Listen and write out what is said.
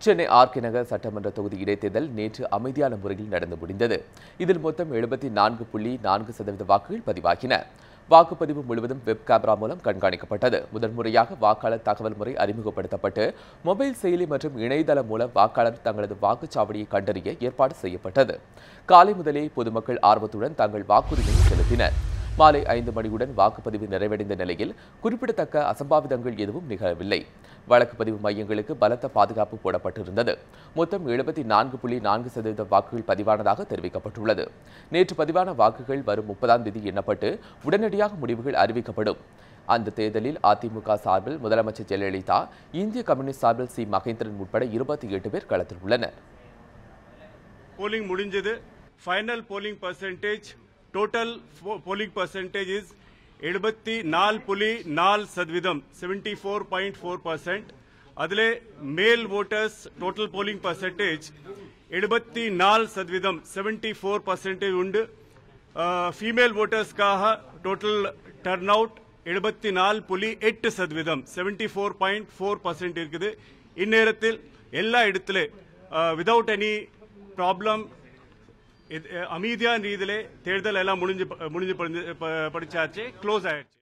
Chennai RK நகர் சட்டமன்ற தொகுதி இடைத்தேர்தல் நேற்று அமைதியான முறையில் நடந்து முடிந்தது. இதில் மொத்தம் 74.4% வாக்குகள் பதிவாகின. வாக்குப்பதிவு முழுவதும் வெப் கேமரா மூலம் கண்காணிக்கப்பட்டது. முதன்முறையாக வாக்காளர் தகவல் முறை அறிமுகப்படுத்தப்பட்டு மொபைல் செயலி மற்றும் இணையதளம் மூலம் வாக்காளர் தங்களது வாக்குச்சாவடியை கண்டறிய ஏற்பாடு செய்யப்பட்டது. காலை முதலே பொதுமக்கள் ஆர்வத்துடன் தங்கள் வாக்குரிமையை செலுத்தினர். மாலை 5 மணியுடன் வாக்குப்பதிவு நிறைவடைந்த நிலையில் குறிப்பிடத்தக்க அசம்பாவிதங்கள் எதுவும் நிகழவில்லை. வழக்குப்பதிவு மையங்களுக்கு பலத்த பாதுகாப்பு போடப்பட்டிருந்தது. மொத்தம் 74.4% வாக்குகள் பதிவானதாக தெரிவிக்கப்பட்டுள்ளது. நேற்று பதிவான வாக்குகள் வரும் 30ஆம் தேதி எண்ணப்பட்டு உடனடியாக முடிவுகள் அறிவிக்கப்படும். அந்த தேர்தலில் அதிமுக சார்பில் முதலமைச்சர் ஜெயலலிதா, இந்திய கம்யூனிஸ்ட் சார்பில் சி. மகேந்திரன் உட்பட 28 பேர் களத்தில் உள்ளனர். போலிங் முடிஞ்சது. Final polling percentage total polling percentage is 74.4%, 74.4%. அதிலே மேல் voters total polling percentage 74%, 74% உண்டு. ஃபீமேல் votersக்காக total turnout 74.8%, 74.4% இருக்குது. இந்நேரத்தில் எல்லா இடத்திலே without any problem அமைதியான ரீதியிலே தேர்தல் எல்லாம் முடிஞ்சு படிச்சாச்சு, க்ளோஸ் ஆயிடுச்சு.